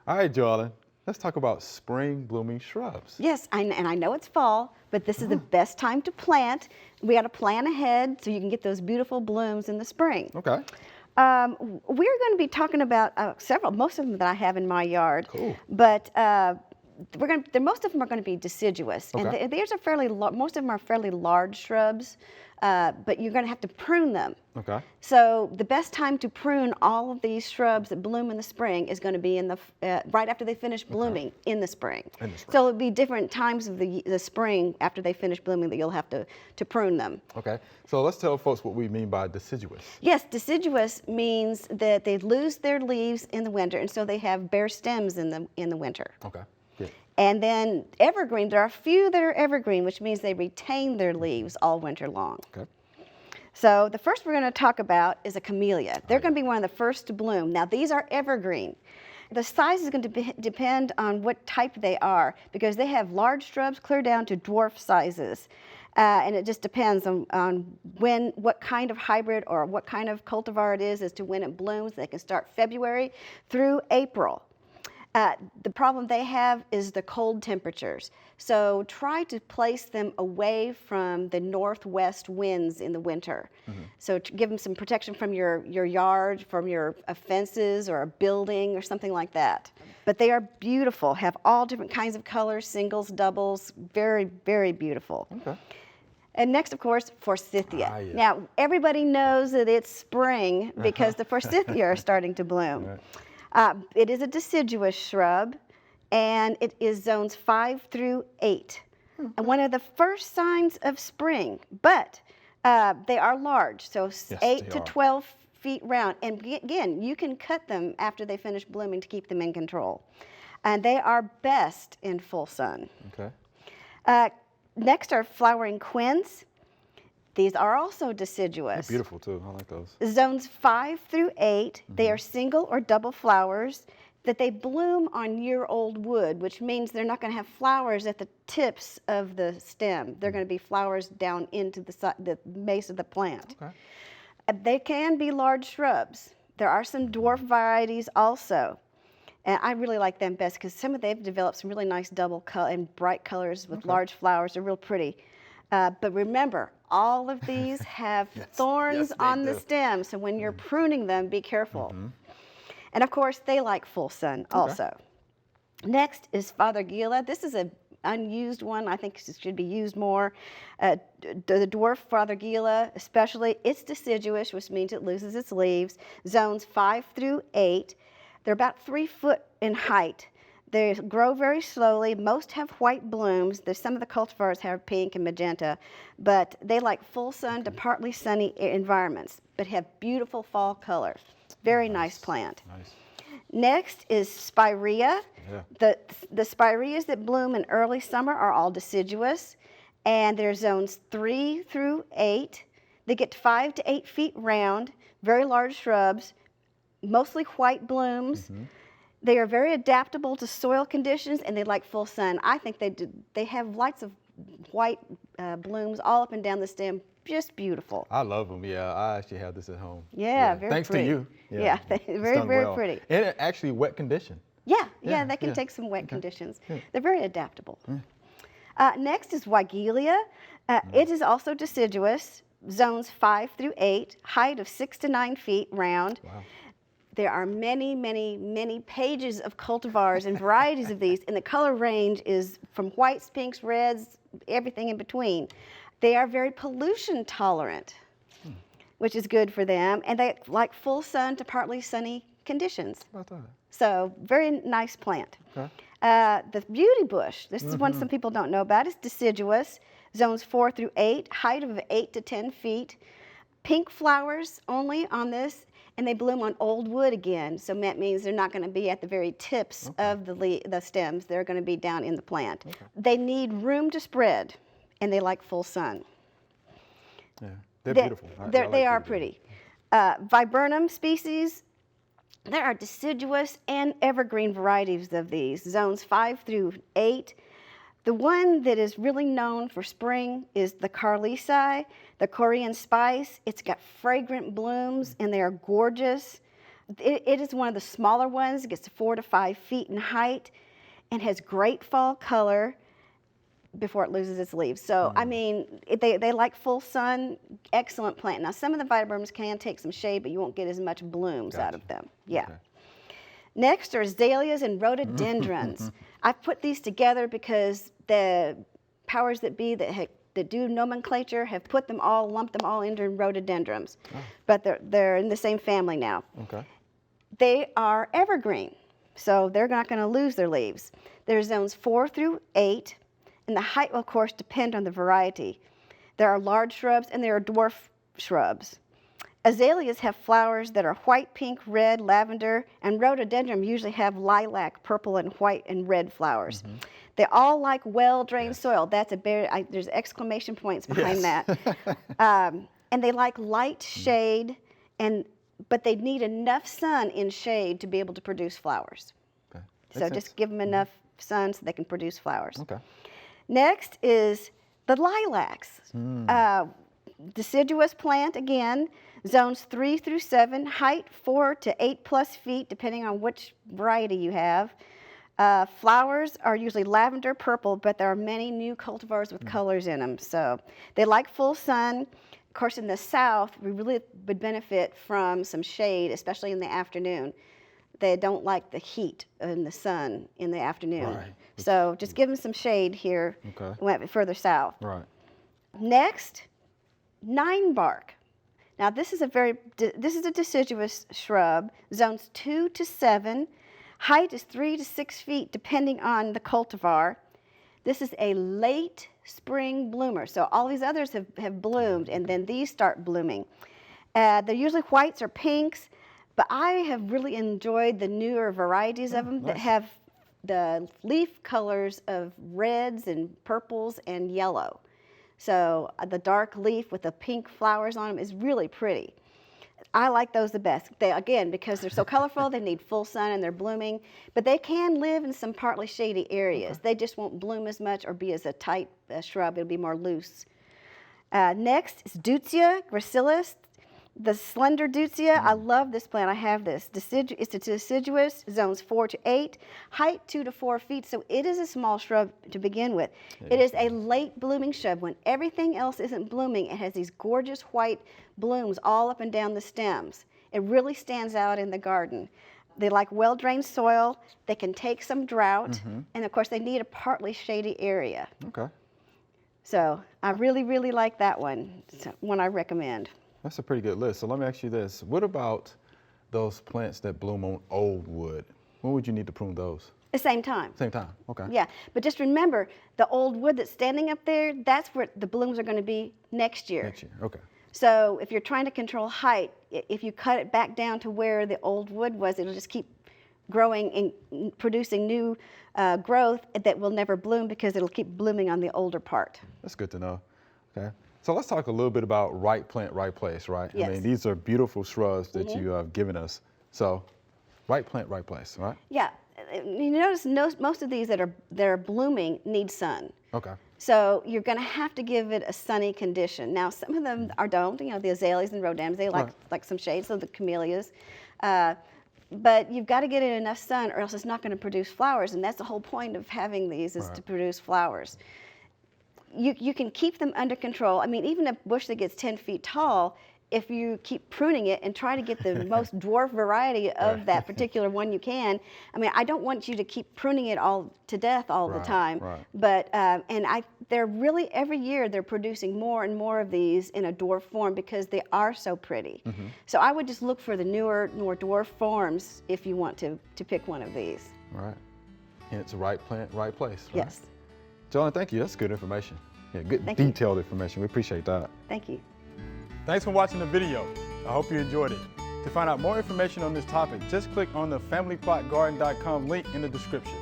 All right, Joellen, let's talk about spring blooming shrubs. Yes, and I know it's fall, but this is the best time to plant. We got to plan ahead so you can get those beautiful blooms in the spring. Okay. We're going to be talking about several, most of them that I have in my yard. Cool. But most of them are going to be deciduous, Okay. and these are most of them are fairly large shrubs, but you're going to have to prune them. Okay. So the best time to prune all of these shrubs that bloom in the spring is going to be in the right after they finish blooming in the spring. In the spring. So it'll be different times of the spring after they finish blooming that you'll have to prune them. Okay. So let's tell folks what we mean by deciduous. Yes, deciduous means that they lose their leaves in the winter, and so they have bare stems in the winter. Okay. Good. And then evergreen, there are a few that are evergreen, which means they retain their leaves all winter long. Okay. So the first we're going to talk about is a camellia. They're going to be one of the first to bloom. Now these are evergreen. The size is going to depend on what type they are, because they have large shrubs clear down to dwarf sizes. And it just depends on what kind of hybrid or what kind of cultivar it is as to when it blooms. They can start February through April. The problem they have is the cold temperatures. So try to place them away from the northwest winds in the winter. Mm-hmm. So to give them some protection from your yard, from your fences or a building or something like that. But they are beautiful, have all different kinds of colors, singles, doubles, very, very beautiful. Okay. And next, of course, forsythia. Yeah. Now, everybody knows that it's spring because the forsythia are starting to bloom. Right. It is a deciduous shrub, and it is zones 5 through 8. Okay. And one of the first signs of spring, but they are large, so yes, 8 to 12 feet round. And again, you can cut them after they finish blooming to keep them in control. And they are best in full sun. Okay. Next are flowering quince. These are also deciduous. They're beautiful too. I like those. Zones 5 through 8, they are single or double flowers that they bloom on year-old wood, which means they're not going to have flowers at the tips of the stem. They're going to be flowers down into the base of the plant. Okay. They can be large shrubs. There are some dwarf varieties also. And I really like them best because they've developed some really nice double color and bright colors with large flowers. They're real pretty. But remember, all of these have thorns on the stem, so when you're pruning them, be careful. Mm-hmm. And of course, they like full sun also. Next is fothergilla. This is an unused one. I think it should be used more. The dwarf fothergilla, especially, it's deciduous, which means it loses its leaves. Zones 5 through 8. They're about 3 foot in height. They grow very slowly. Most have white blooms. Some of the cultivars have pink and magenta, but they like full sun to partly sunny environments, but have beautiful fall colors. Very nice plant. Nice. Next is spirea. Yeah. The spireas that bloom in early summer are all deciduous, and they're zones 3 through 8. They get 5 to 8 feet round, very large shrubs, mostly white blooms. Mm-hmm. They are very adaptable to soil conditions, and they like full sun. I think they have lots of white blooms all up and down the stem. Just beautiful. I love them. Yeah, I actually have this at home. Yeah, very Thanks pretty. to you. Yeah, very pretty. And actually wet condition. Yeah, they can take some wet conditions. Yeah. They're very adaptable. Yeah. Next is weigela. It is also deciduous, zones 5 through 8, height of 6 to 9 feet round. Wow. There are many, many, many pages of cultivars and varieties of these, and the color range is from whites, pinks, reds, everything in between. They are very pollution tolerant, which is good for them, and they like full sun to partly sunny conditions. How about that? So, very nice plant. Okay. The beauty bush, this is one some people don't know about, it's deciduous, zones 4 through 8, height of 8 to 10 feet. Pink flowers only on this, and they bloom on old wood again, so that means they're not going to be at the very tips of the stems. They're going to be down in the plant. Okay. They need room to spread, and they like full sun. Yeah, they're beautiful. They are pretty. Viburnum species, there are deciduous and evergreen varieties of these, zones 5 through 8. The one that is really known for spring is the carlisi, the Korean spice. It's got fragrant blooms, and they are gorgeous. It is one of the smaller ones. It gets to 4 to 5 feet in height and has great fall color before it loses its leaves. So, I mean, they like full sun, excellent plant. Now, some of the viburnums can take some shade, but you won't get as much blooms out of them. Yeah. Okay. Next are azaleas and rhododendrons. I've put these together because the powers that be that do nomenclature have put them all, lumped them all into rhododendrons. Oh. But they're in the same family now. Okay. They are evergreen, so they're not going to lose their leaves. There's zones 4 through 8, and the height will, of course, depend on the variety. There are large shrubs and there are dwarf shrubs. Azaleas have flowers that are white, pink, red, lavender, and rhododendron usually have lilac, purple, and white and red flowers. They all like well-drained soil. That's there's exclamation points behind that. And they like light shade, but they need enough sun in shade to be able to produce flowers. Okay. So just give them enough sun so they can produce flowers. Okay. Next is the lilacs. Deciduous plant again, zones 3 through 7, height 4 to 8+ feet, depending on which variety you have. Flowers are usually lavender, purple, but there are many new cultivars with colors in them. So they like full sun. Of course, in the south, we really would benefit from some shade, especially in the afternoon. They don't like the heat and the sun in the afternoon. Right. So just give them some shade here, further south. Right. Next, ninebark. Now this is a deciduous shrub, zones 2 to 7. Height is 3 to 6 feet depending on the cultivar. This is a late spring bloomer. So all these others have bloomed and then these start blooming. They're usually whites or pinks, but I have really enjoyed the newer varieties of them that have the leaf colors of reds and purples and yellow. So the dark leaf with the pink flowers on them is really pretty. I like those the best. Again, because they're so colorful, they need full sun and they're blooming, but they can live in some partly shady areas. They just won't bloom as much or be as a tight shrub. It'll be more loose. Next is deutzia gracilis. The slender deutzia, I love this plant. I have this. It's a deciduous, zones 4 to 8, height 2 to 4 feet, so it is a small shrub to begin with. It is a late blooming shrub. When everything else isn't blooming, it has these gorgeous white blooms all up and down the stems. It really stands out in the garden. They like well-drained soil. They can take some drought, and of course, they need a partly shady area. Okay. So I really, really like that one. It's one I recommend. That's a pretty good list. So let me ask you this. What about those plants that bloom on old wood? When would you need to prune those? The same time. Same time, okay. Yeah, but just remember, the old wood that's standing up there, that's where the blooms are going to be next year. Next year, okay. So if you're trying to control height, if you cut it back down to where the old wood was, it'll just keep growing and producing new growth that will never bloom because it'll keep blooming on the older part. That's good to know, okay. So let's talk a little bit about right plant, right place, right? Yes. I mean, these are beautiful shrubs that you have given us. So right plant, right place, right? Yeah, you notice most of these that are blooming need sun. Okay. So you're going to have to give it a sunny condition. Now, some of them don't. You know, the azaleas and rhododendrons, they like some shade. So the camellias, but you've got to get it enough sun, or else it's not going to produce flowers. And that's the whole point of having these is to produce flowers. You can keep them under control. I mean, even a bush that gets 10 feet tall, if you keep pruning it and try to get the most dwarf variety of that particular one you can. I mean, I don't want you to keep pruning it all to death all the time. But they're really every year they're producing more and more of these in a dwarf form because they are so pretty. So I would just look for the newer, more dwarf forms if you want to pick one of these. Right. And it's right plant, right place. Right? Yes. Joellen, thank you. That's good information. Yeah, good Thank detailed information. We appreciate that. Thank you. Thanks for watching the video. I hope you enjoyed it. To find out more information on this topic, just click on the familyplotgarden.com link in the description.